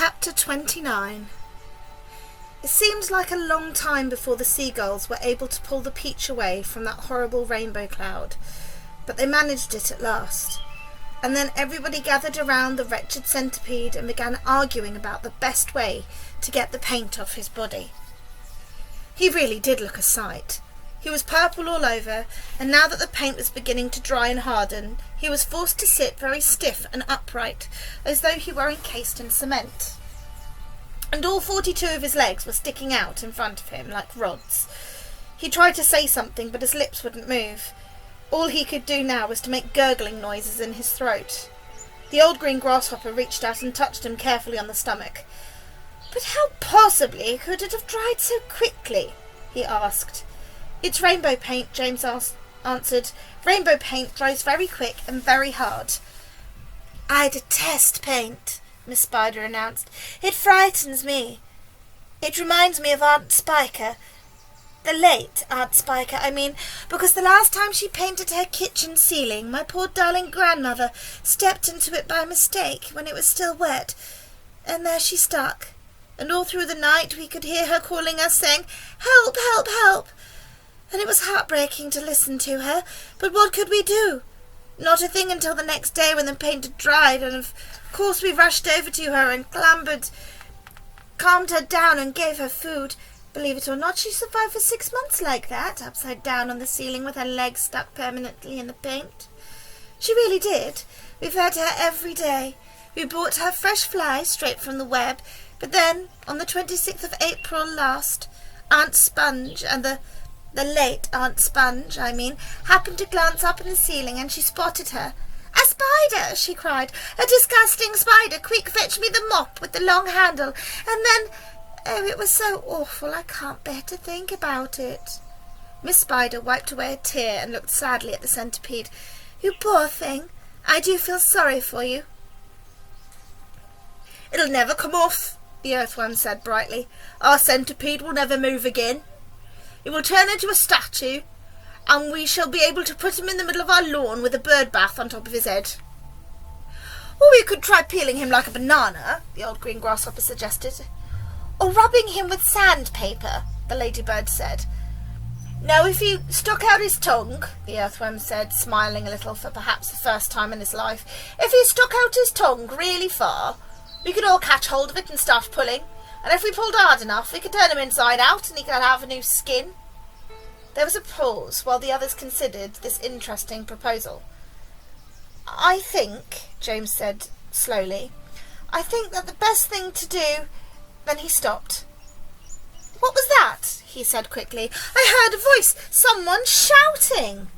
Chapter 29. It seemed like a long time before the seagulls were able to pull the Peach away from that horrible rainbow cloud, but they managed it at last. And then everybody gathered around the wretched centipede and began arguing about the best way to get the paint off his body. He really did look a sight. He was purple all over, and now that the paint was beginning to dry and harden, he was forced to sit very stiff and upright, as though he were encased in cement. And all 42 of his legs were sticking out in front of him like rods. He tried to say something, but his lips wouldn't move. All he could do now was to make gurgling noises in his throat. The old green grasshopper reached out and touched him carefully on the stomach. "But how possibly could it have dried so quickly?" he asked. "It's rainbow paint," James answered. "Rainbow paint dries very quick and very hard." "I detest paint," Miss Spider announced. "It frightens me. It reminds me of Aunt Spiker. The late Aunt Spiker, I mean, because the last time she painted her kitchen ceiling, my poor darling grandmother stepped into it by mistake when it was still wet, and there she stuck. And all through the night we could hear her calling us, saying, 'Help, help, help!' And it was heartbreaking to listen to her, but what could we do? Not a thing until the next day when the paint had dried, and of course we rushed over to her and calmed her down and gave her food. Believe it or not, she survived for 6 months like that, upside down on the ceiling with her legs stuck permanently in the paint. She really did. We fed her every day. We brought her fresh flies straight from the web, but then, on the 26th of April last, Aunt Sponge and the late Aunt Sponge, happened to glance up in the ceiling, and she spotted her. 'A spider!' she cried. 'A disgusting spider! Quick, fetch me the mop with the long handle!' And then, oh, it was so awful, I can't bear to think about it." Miss Spider wiped away a tear and looked sadly at the centipede. "You poor thing, I do feel sorry for you." "It'll never come off," the earthworm said brightly. "Our centipede will never move again. He will turn into a statue, and we shall be able to put him in the middle of our lawn with a bird bath on top of his head." "Or we could try peeling him like a banana," the old green grasshopper suggested. "Or rubbing him with sandpaper," the ladybird said. "No, if you stuck out his tongue," the earthworm said, smiling a little for perhaps the first time in his life, "if he stuck out his tongue really far, we could all catch hold of it and start pulling, and if we pulled hard enough, we could turn him inside out and he could have a new skin." There was a pause while the others considered this interesting proposal. "I think," James said slowly, "I think that the best thing to do—" Then he stopped. "What was that?" he said quickly. "I heard a voice, someone shouting."